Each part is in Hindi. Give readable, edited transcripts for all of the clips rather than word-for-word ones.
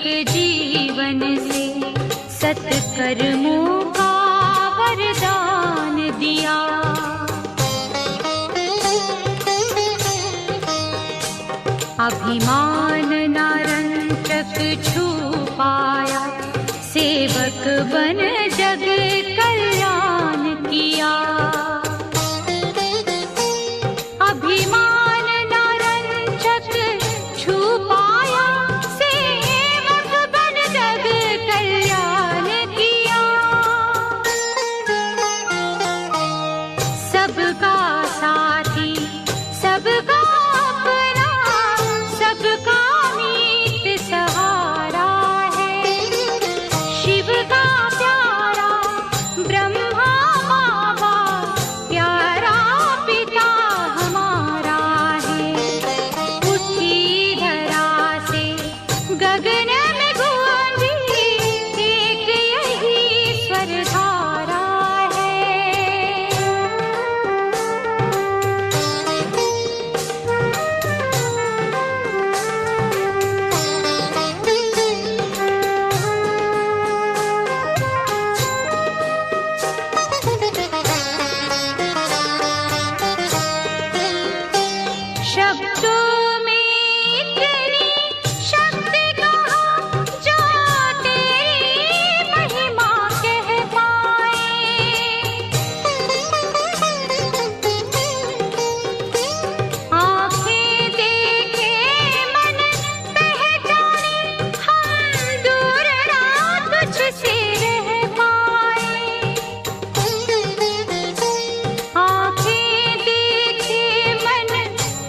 जीवन से सत्कर्मों का वरदान दिया। अभिमान नारंचक छू पाया, सेवक बन जग कल्याण किया। अभिमान नारंचक छू पाया, सेवक बन जग कल्याण किया। सबका साथी सबका अपना, सबका मीत सहारा है। शिव का प्यारा ब्रह्मा बाबा, प्यारा पिता हमारा है। उठी धरा से गगन में गूंजी, एक यही स्वर धारा है। शब्दों में इतनी शक्ति कहाँ, जो तेरी महिमा कह पाए। आँखें देखे मन पहचाने, हम दूर ना तुझसे रह पाए। आँखें देखे मन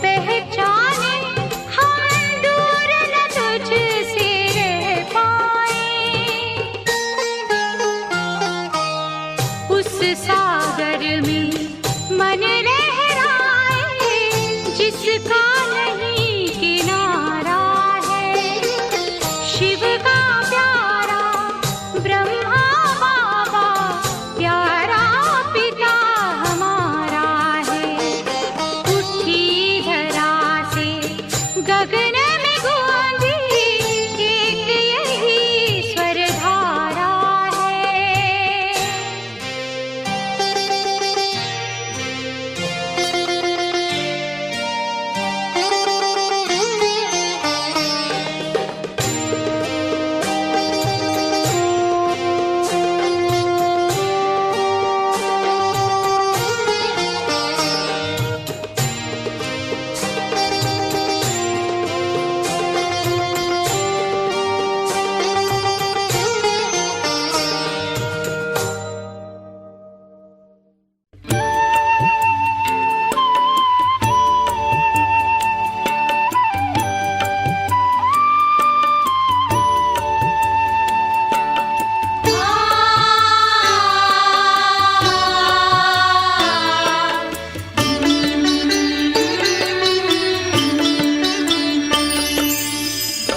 पहचाने, हम दूर न तुझसे रह पाए। उस सागर में मन लहराए, जिसका नहीं किनारा है। शिव का प्यारा ब्रह्मा बाबा, प्यारा पिता हमारा है। उठी धरा से गगन में गूंजी, एक यही स्वर धारा है।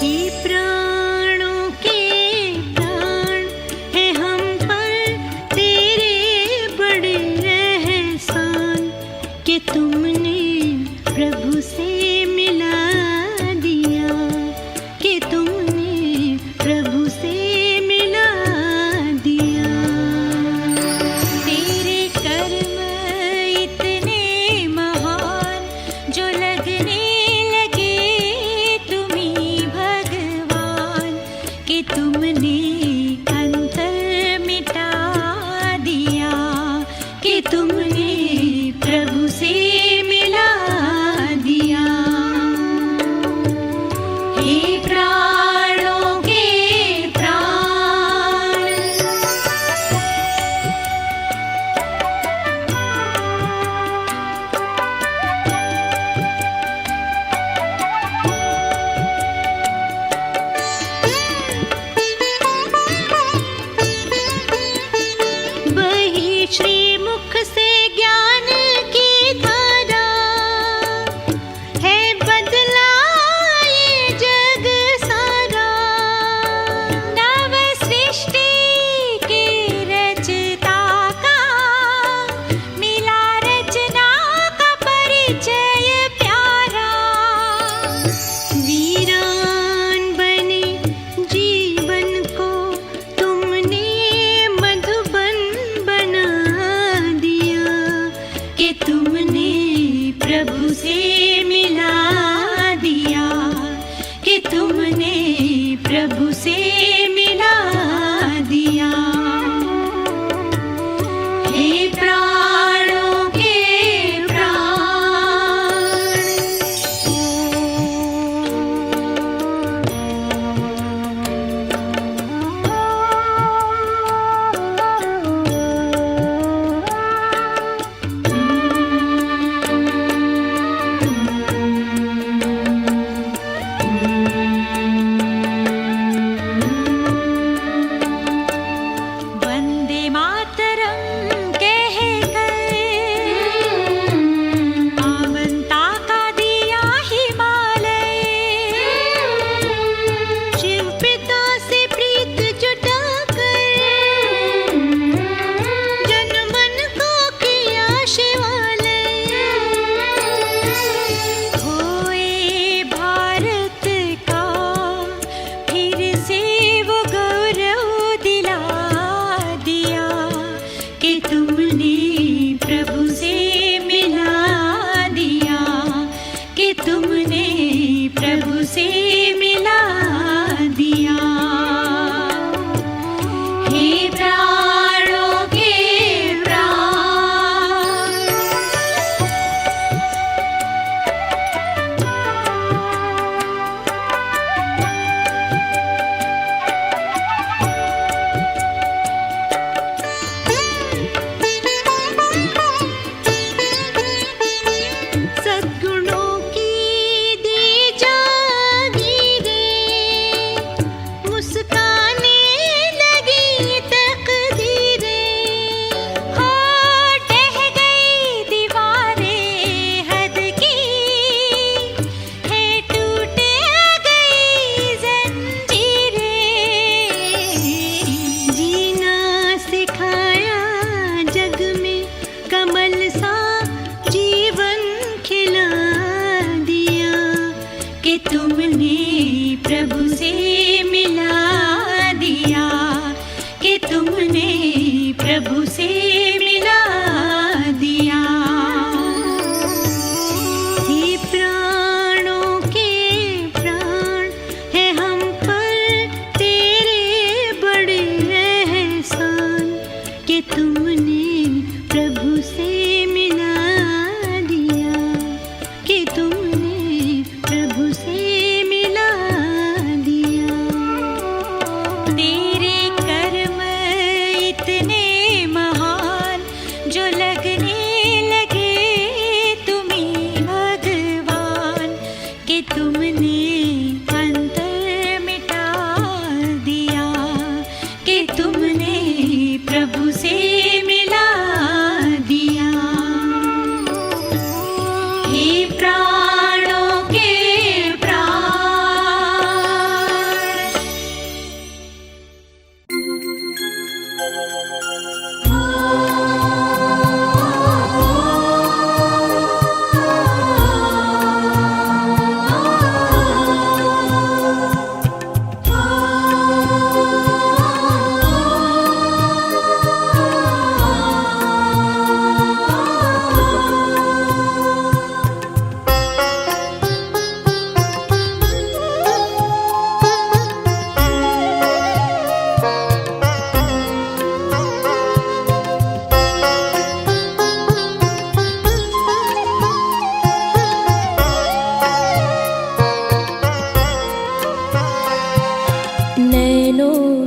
ये प्राणों के प्राण है हम पर, तेरे बड़े एहसान कि तुमने प्रभु से मिला दिया, कि तुमने प्रभु से मिला दिया। तेरे कर्म इतने महान, जो लगने लगे तुम्ही भगवान, कि तुमने अंतर मिटा दिया, कि तुमने प्रभु से मिला दिया। हे प्राणों के प्राण,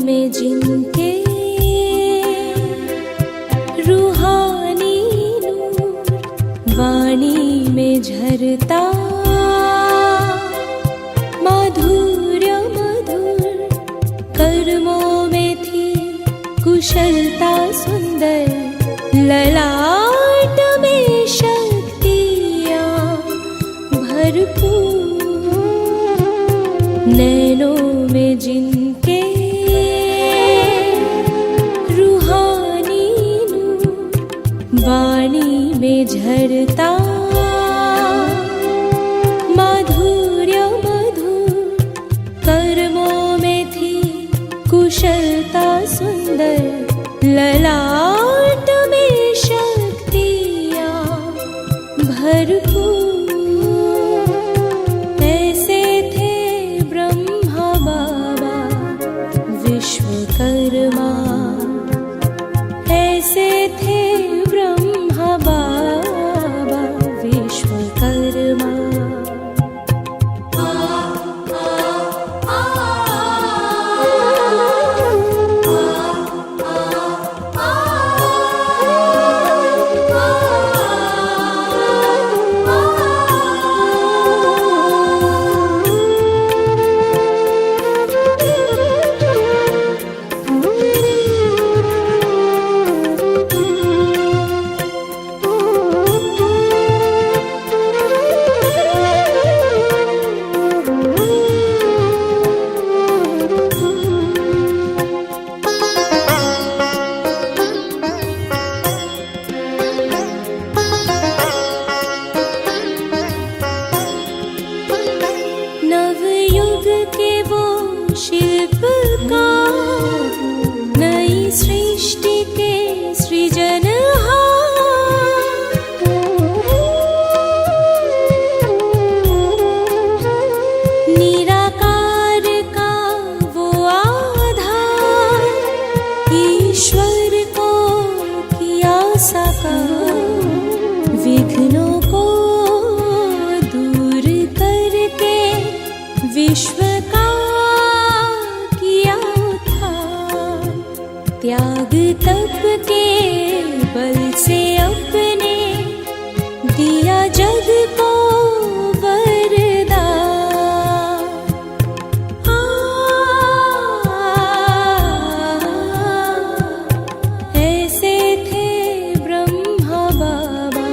में जिनके रूहानी नूर, वाणी में झरता माधुर्य मधुर, कर्मों में थी कुशलता सुंदर, ललाट में शक्तियाँ भरपूर, नैनों में जिनके रूहानी नूर, वाणी में झरता माधुर्य मधुर, कर्मों में थी कुशलता सुंदर, ललाट में शक्तियाँ भरपूर, ऐसे थे ब्रह्मा बाबा विश्वकर्मा, ऐसे थे ब्रह्मा बाबा विश्वकर्मा। नवयुग के वो शिल्पकार, नई सृष्टि के सृजनहार, निराकार का वो आधार, ईश्वर को किया साकार, विघ्नों को दूर करके विश्व का किया उत्थान, त्याग तप के बल से अपने दिया जग को वरदान। ऐसे थे ब्रह्मा बाबा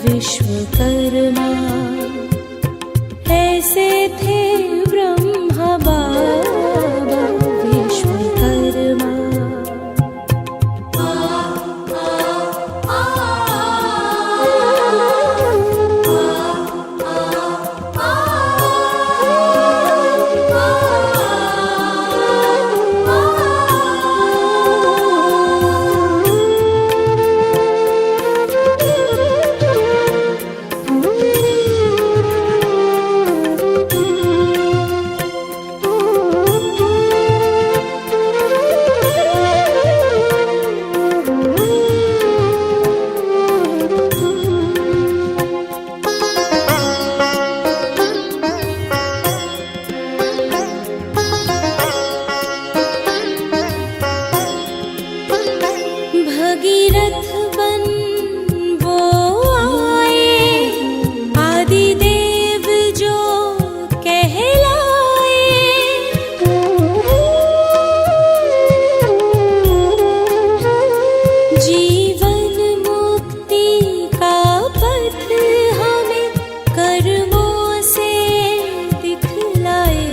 विश्वकर्मा, ऐसे थे ब्रह्मा बाबा विश्वकर्मा। भगीरथ बन वो आए, आदि देव जो कहलाए, जीवन मुक्ति का पथ हमें कर्मों से दिखलाए,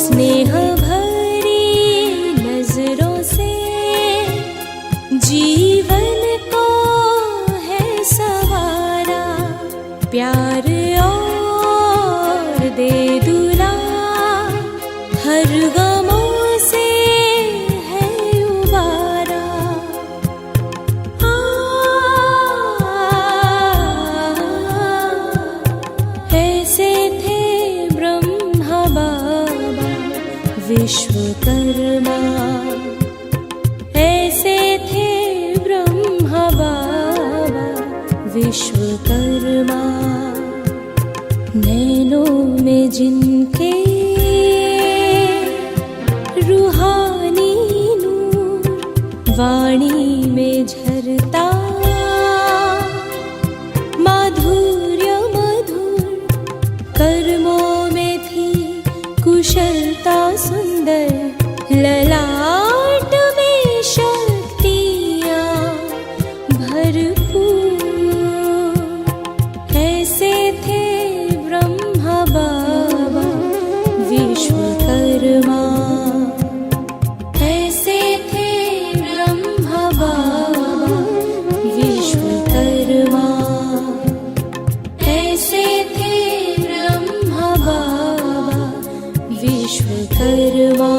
स्नेह भरी नजरों से जीवन को है सवारा, प्यार और दे दुला, हर गमों से है उबारा। ऐसे थे ब्रह्मा बाबा विश्वकर्मा, ऐसे थे ब्रह्मा बाबा विश्वकर्मा, नैनों में जिनके रूहानी नूर वाणी में झरता, माधुर्य मधुर कर्मों में थी कुशलता सुंदर, ललाट में शक्तियाँ भरपूर। ऐसे थे ब्रह्मा बाबा विश्वकर्मा, ऐसे थे ब्रह्मा बाबा विश्वकर्मा, ऐसे थे ब्रह्मा बाबा विश्वकर्मा।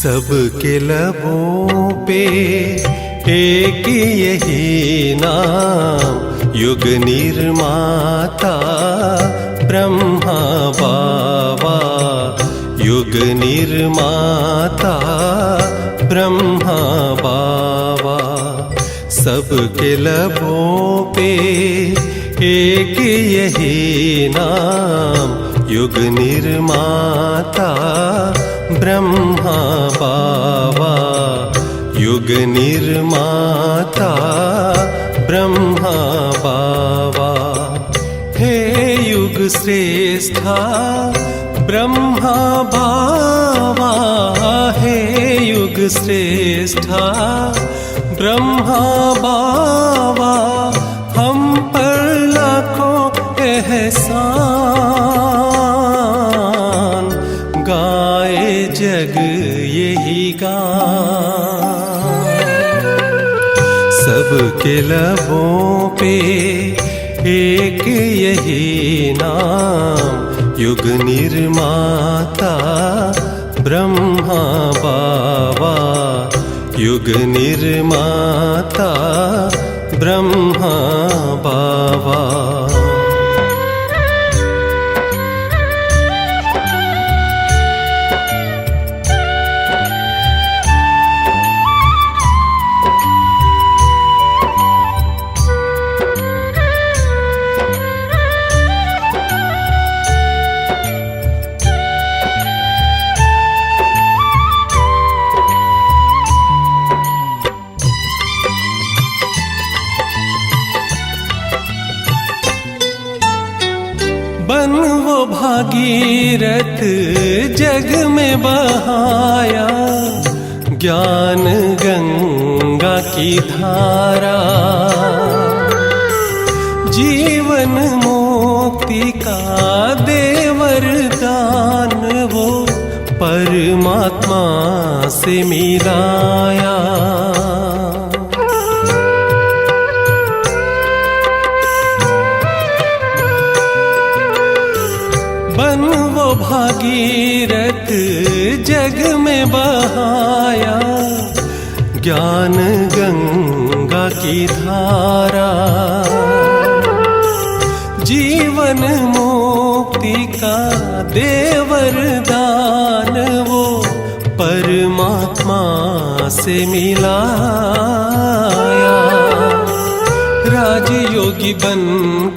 सबके लबों पे एक यही नाम, युग निर्माता ब्रह्मा बाबा, युग निर्माता ब्रह्मा बाबा। सबके लबों पे एक यही नाम, युग निर्माता ब्रह्मा बाबा, युग निर्माता ब्रह्मा बाबा। हे युग श्रेष्ठा ब्रह्मा बाबा, हे युग श्रेष्ठा ब्रह्मा बाबा, हम पर लाखों एहसान, गाए जग यही गान। सबके लबों पे एक यही नाम, युग निर्माता ब्रह्मा बाबा, युग निर्माता ब्रह्मा बाबा। बन वो भागीरथ जग में बहाया, ज्ञान गंगा की धारा, जीवन मुक्ति का दे वरदान, वो परमात्मा से मिलाया। बन वो भागीरथ जग में बहाया, ज्ञान गंगा की धारा, जीवन मुक्ति का दे वरदान, वो परमात्मा से मिलाया। राजयोगी बन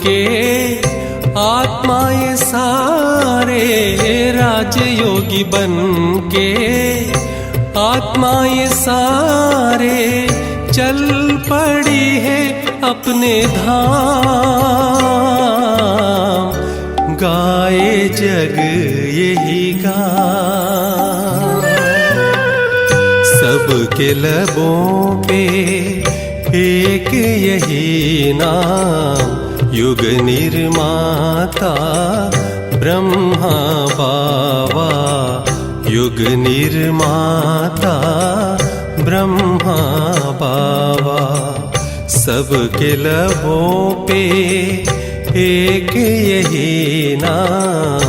के आत्मा ये सारे, राजयोगी बन के आत्मा ये सारे, चल पड़ी है अपने धाम, गाए जग यही गान। सबके लबों पे एक यही नाम, युग निर्माता ब्रह्मा बाबा, युग निर्माता ब्रह्मा बाबा। सबके लबों पे एक यही नाम,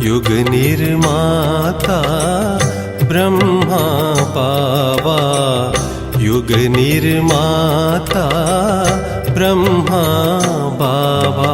युग निर्माता ब्रह्मा बाबा। युग निर्माता ब्रह्मा बाबा।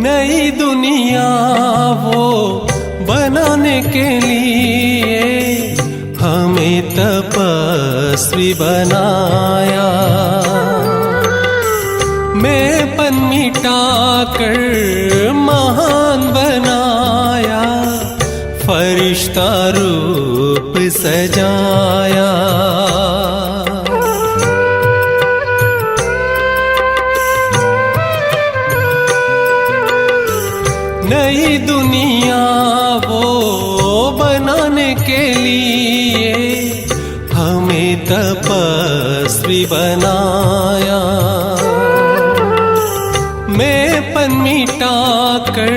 नई दुनिया वो बनाने के लिए हमें तपस्वी बनाया। मैंपन मिटाकर महान बनाया, फरिश्ता रूप सजाया। नई दुनिया वो बनाने के लिए हमें तपस्वी बनाया। मैंपन मिटाकर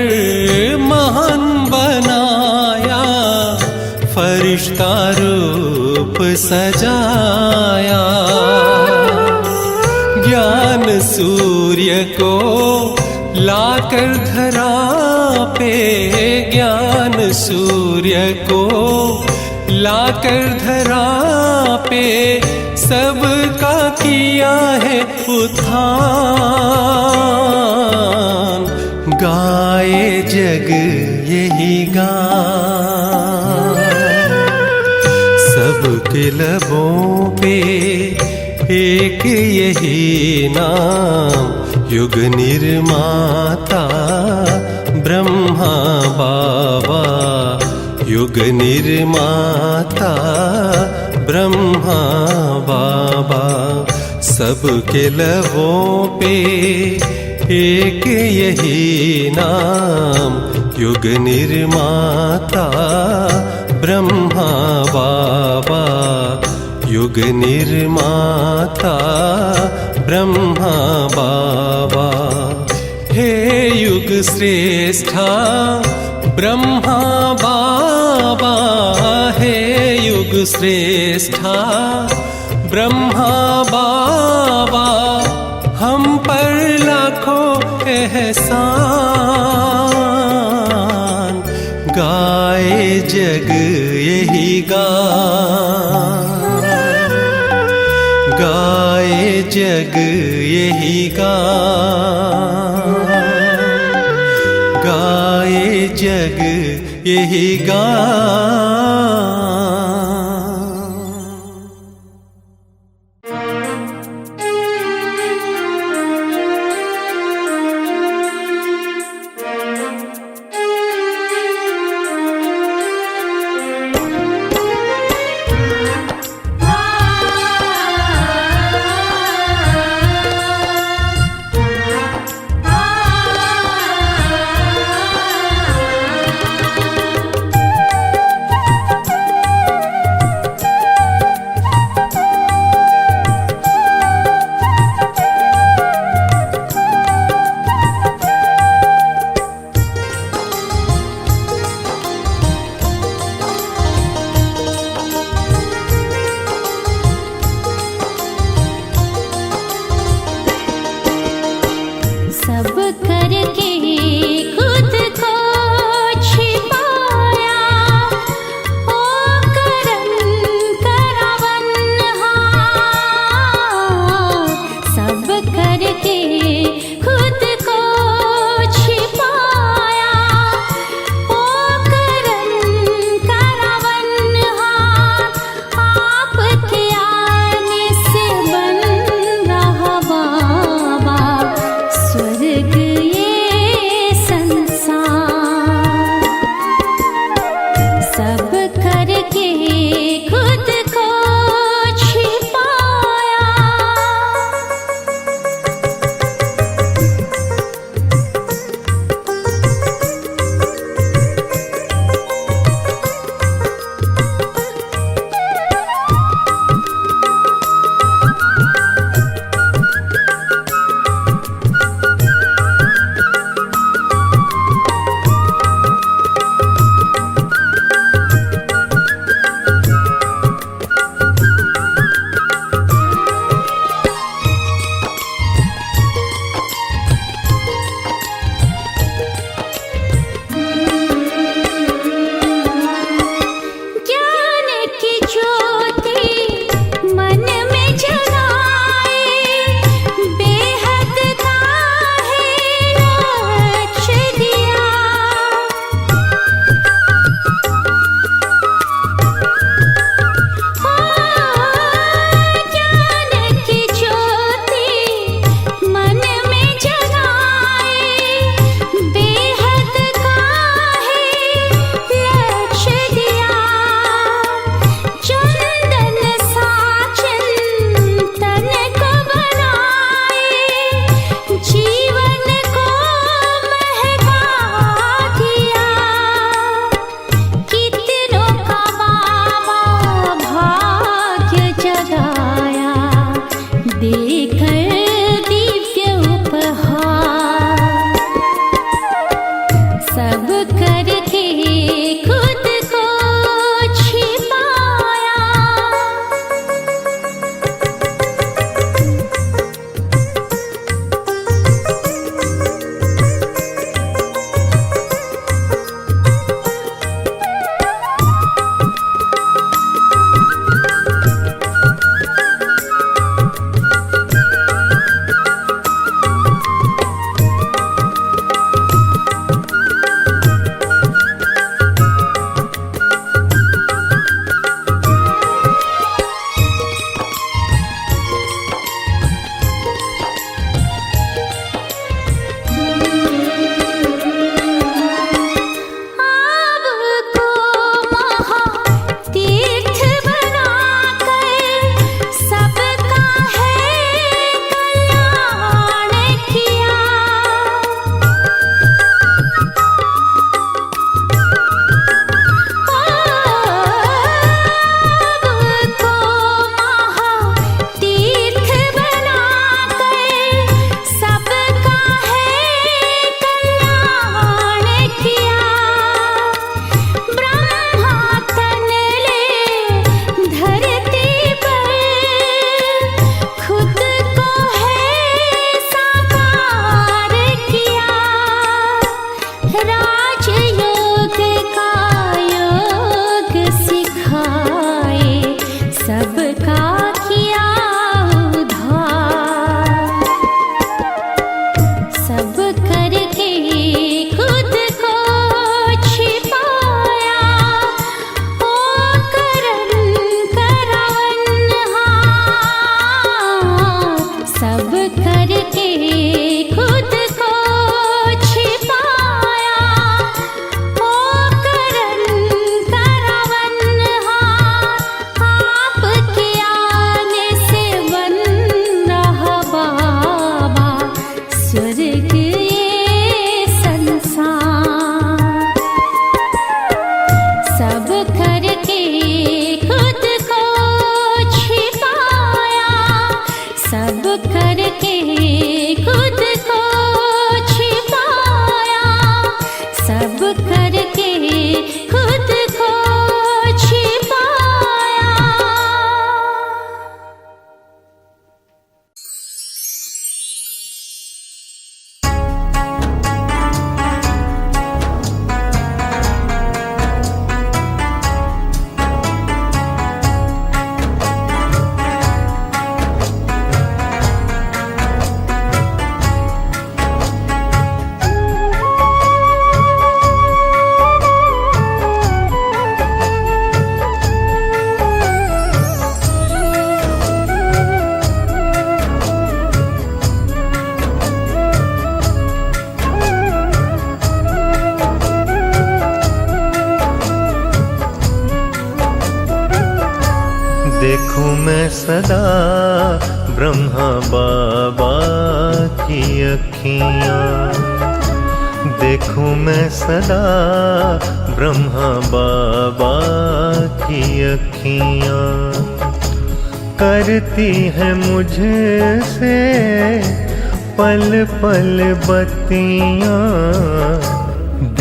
महान बनाया, फरिश्ता रूप सजाया। ज्ञान सूर्य को लाकर धरा पे, ज्ञान सूर्य को लाकर धरा पे, सबका किया है उत्थान। गाए जग यही गान, सबके लबों पे एक यही नाम, युग निर्माता ब्रह्मा बाबा। युग निर्माता ब्रह्मा बाबा। सबके लबों पे एक यही नाम, युग निर्माता ब्रह्मा बाबा। युग निर्माता ब्रह्मा बाबा। हे युग श्रेष्ठा ब्रह्मा बाबा। हे युग श्रेष्ठा ब्रह्मा बाबा। हम पर लाखों एहसान, गाए जग यही गान। गाए जग यही गान। गाए जग यही गान। जगाया देकर दिव्य उपहार। सब करके खुद को छिपाया। राजयोग का योग सिखाए सबका किया उद्धार। सब करके खुद को छिपाया ओ करन करावनहार। सब करके खुद को सब करके खुद को छिपाया। सब करके खुद को छिपाया। देखूं मैं सदा ब्रह्मा बाबा की अखियाँ। देखूं मैं सदा ब्रह्मा बाबा की अखियाँ। करती है मुझसे पल पल बत्तियाँ।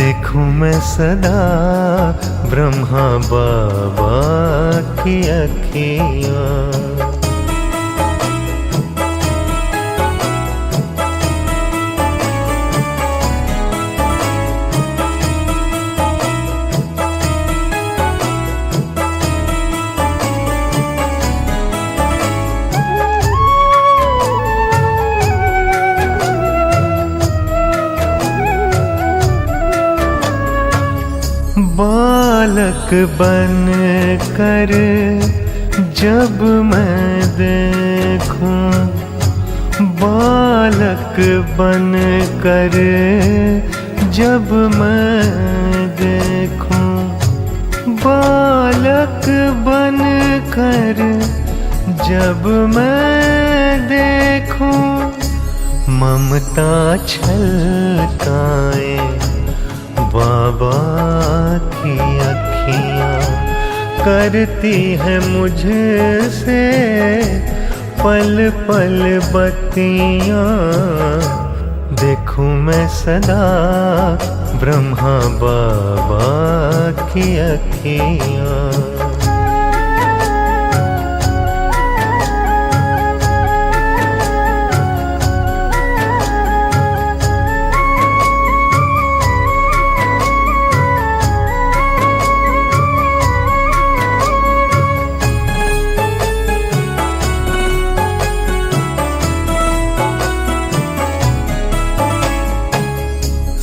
देखूं मैं सदा ब्रह्मा बाबा की अखियाँ। बालक बन कर जब मैं देखूं, बालक बन कर जब मैं देखूं, बालक बन कर जब मैं देखूं, ममता छलकाए बाबा की अखियाँ। करती है मुझसे पल पल बत्तियाँ। देखूं मैं सदा ब्रह्मा बाबा की अखियाँ।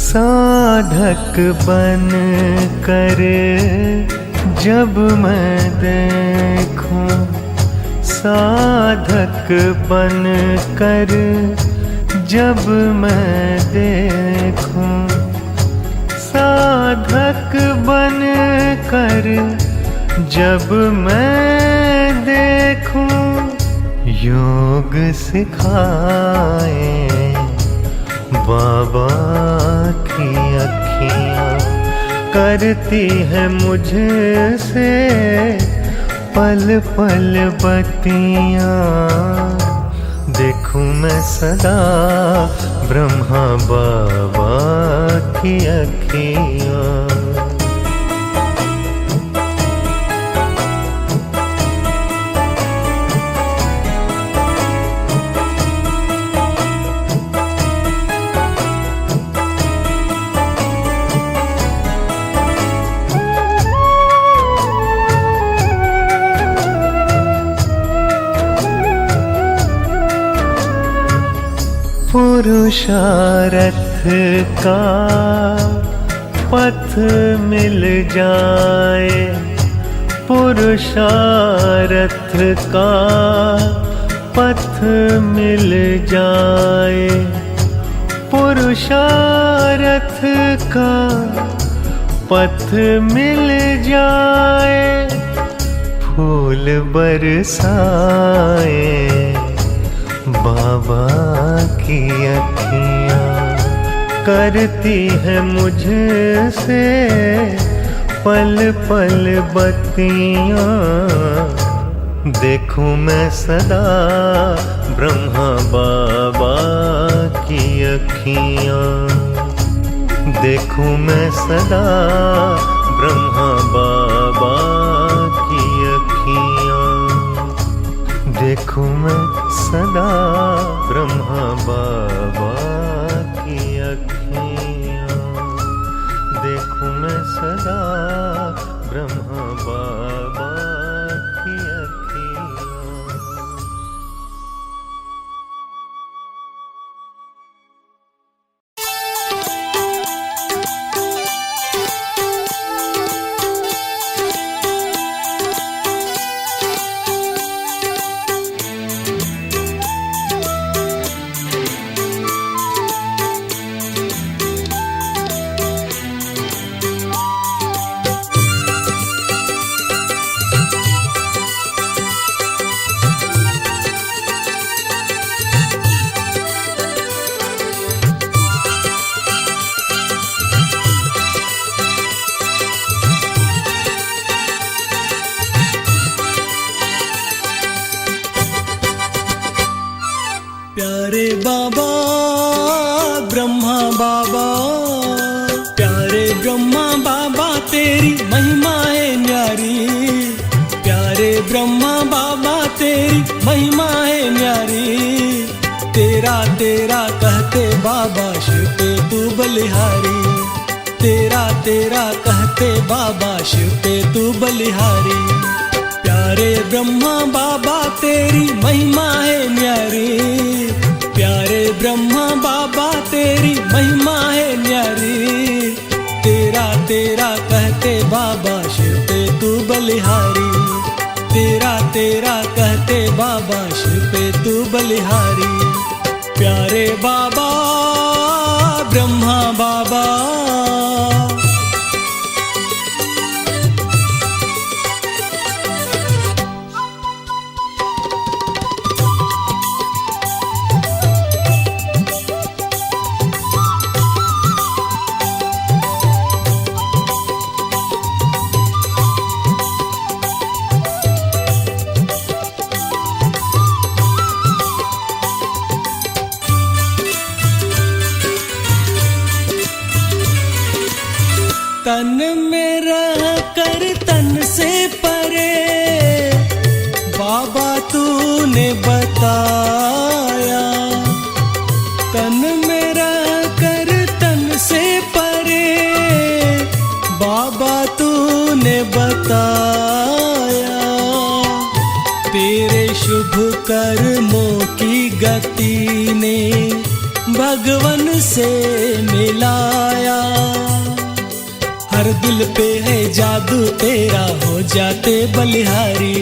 साधक बन कर जब मैं देखूं, साधक बन कर जब मैं देखूं, साधक बन कर जब मैं देखूं, योग सिखाए बाबा की अखियाँ। करती है मुझसे पल पल बत्तियाँ। देखूं मैं सदा ब्रह्मा बाबा की अखियाँ। पुरुषार्थ का पथ मिल जाए, पुरुषार्थ का पथ मिल जाए, पुरुषार्थ का पथ मिल जाए, फूल बरसाए बाबा की अखियाँ। करती है मुझसे पल पल बत्तियाँ। देखूं मैं सदा ब्रह्मा बाबा की अखियाँ। देखूं मैं सदा ब्रह्मा बाबा की अखियाँ। देखूं मैं सदा ब्रह्मा बाबा की अखियाँ। देखूं मैं सदा ब्रह्मा बाबा की अखियाँ। प्यारे बाबा ब्रह्मा बाबा, प्यारे ब्रह्मा बाबा तेरी महिमा है न्यारी। प्यारे ब्रह्मा बाबा तेरी महिमा है न्यारी। तेरा तेरा कहते बाबा शिव पे तू बलिहारी। तेरा तेरा कहते बाबा शिव पे तू बलिहारी। प्यारे ब्रह्मा बाबा तेरी महिमा है न्यारी। प्यारे ब्रह्मा बाबा तेरी महिमा है न्यारी। तेरा तेरा कहते बाबा शिव पे तू बलिहारी। तेरा तेरा कहते बाबा शिव पे तू बलिहारी। प्यारे बाबा ब्रह्मा बाबा, तन में रह कर तन से परे बाबा तूने बताया। तन में रह कर तन से परे बाबा तूने बताया। तेरे शुभ कर्मों की गति ने भगवन से मिलाया। हर दिल पे है जादू तेरा हो जाते बलिहारी।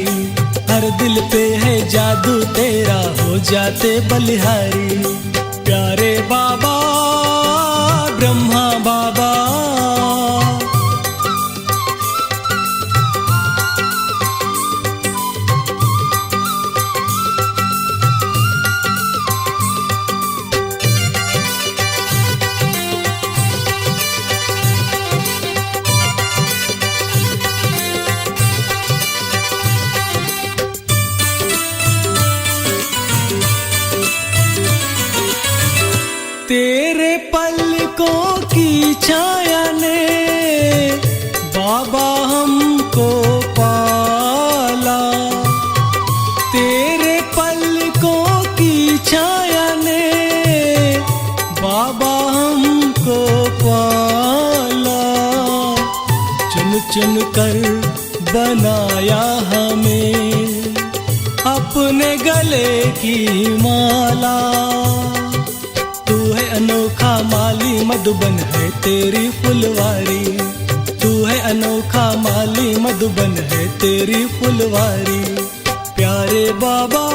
हर दिल पे है जादू तेरा हो जाते बलिहारी। प्यारे बाबा ब्रह्मा बाबा, तेरे पलकों की छाया ने बाबा हमको पाला। तेरे पलकों की छाया ने बाबा हमको पाला। चुन चुन कर बनाया हमें अपने गले की माला। अनोखा माली मधुबन है तेरी फुलवारी। तू है अनोखा माली मधुबन है तेरी फुलवारी। प्यारे बाबा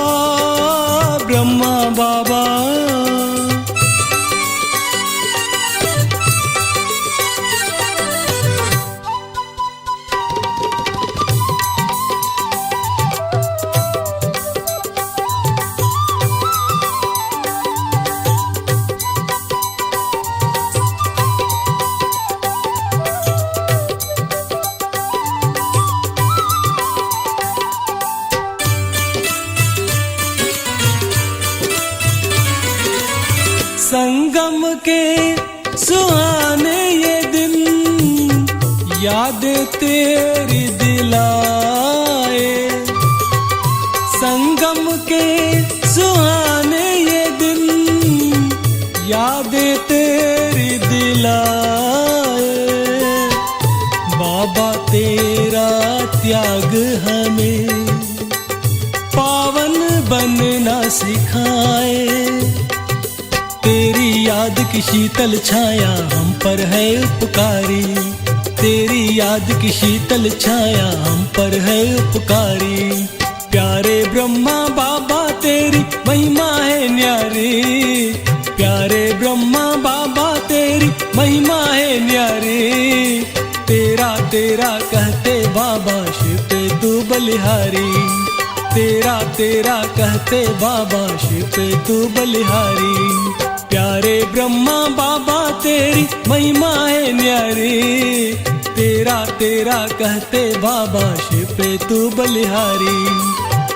ब्रह्मा बाबा, संगम के सुहाने ये दिन यादें तेरी दिलाए। संगम के सुहाने ये दिन यादें तेरी दिलाए। बाबा तेरा त्याग हमें पावन बनना सिखाए। तेरी याद की शीतल छाया हम पर है उपकारी। तेरी याद की शीतल छाया हम पर है उपकारी। प्यारे ब्रह्मा बाबा तेरी महिमा है न्यारी। प्यारे ब्रह्मा बाबा तेरी महिमा है न्यारी। तेरा तेरा कहते बाबा शिव पे तू बलिहारी। तेरा तेरा कहते बाबा शिव पे तू बलिहारी। प्यारे ब्रह्मा बाबा तेरी महिमा है न्यारी। तेरा तेरा कहते बाबा शिव पे तू बलिहारी।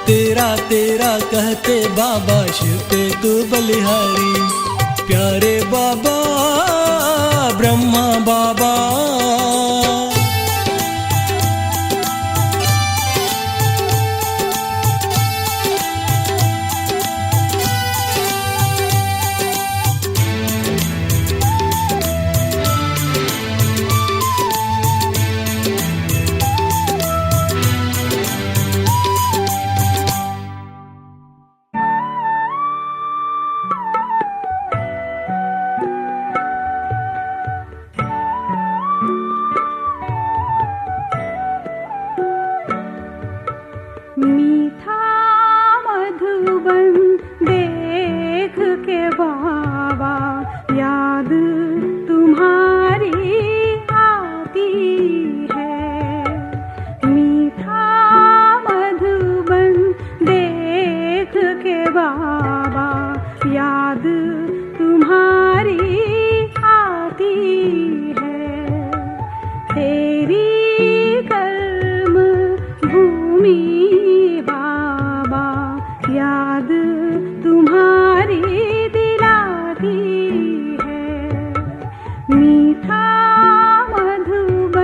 तेरा तेरा कहते बाबा शिव पे तू बलिहारी। प्यारे बाबा ब्रह्मा बाबा, मीठा मधुबन देख के बाबा याद तुम्हारी आती है। मीठा मधुबन देख के बाबा याद तुम्हारी आती है। तेरी कर्म भूमि याद तुम्हारी दिलाती है। मीठा मधुबन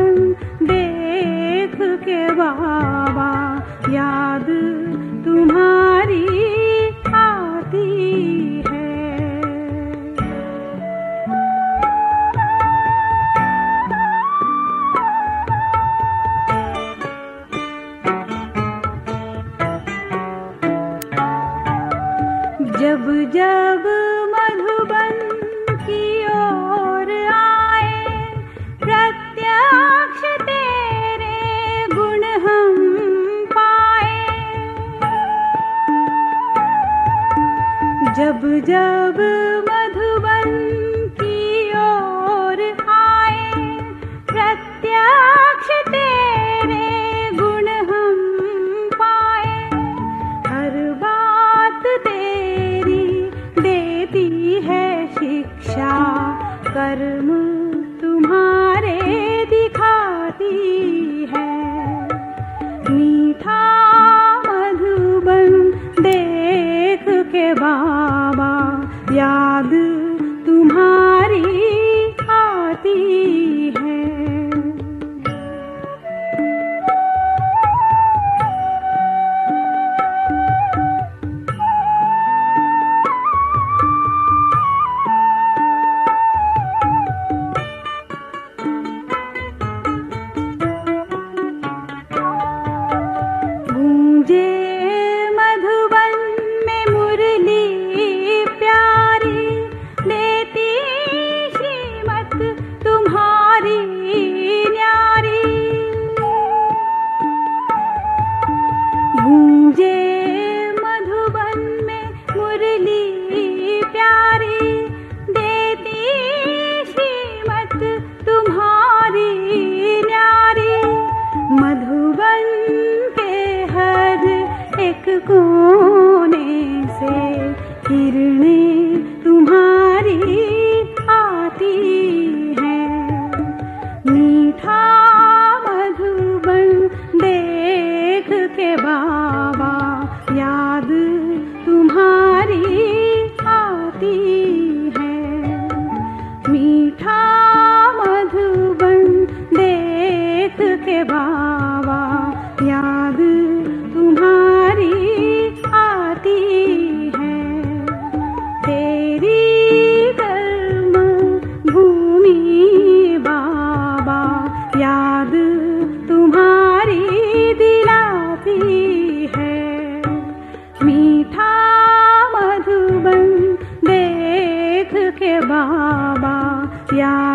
जब जब मधुबन की ओर आए, प्रत्यक्ष तेरे गुण हम पाए। जब जब मधुबन की ओर आए, प्रत्यक्ष तेरे गुण हम पाए। हर बात तेरी देती है शिक्षा, कर्म तुम्हारे दिखाती है। मीठा मधुबन देख के बाबा, याद तुम्हारी आती है। गूंजे मधुबन में मुरली प्यारी, देती श्रीमत तुम्हारी न्यारी। गूंजे मधुबन में मुरली प्यारी, देती श्रीमत तुम्हारी न्यारी। मधुबन के हर एक कोने से किरणें तुम्हारी आती हैं। मीठा मधुबन देख के बाबा, याद तुम्हारी आती है। मीठा मधुबन देख के बाबा, याद तुम्हारी आती है। तेरी कर्म भूमि बाबा, याद तुम्हारी दिलाती है। मीठा मधुबन देख के बाबा, याद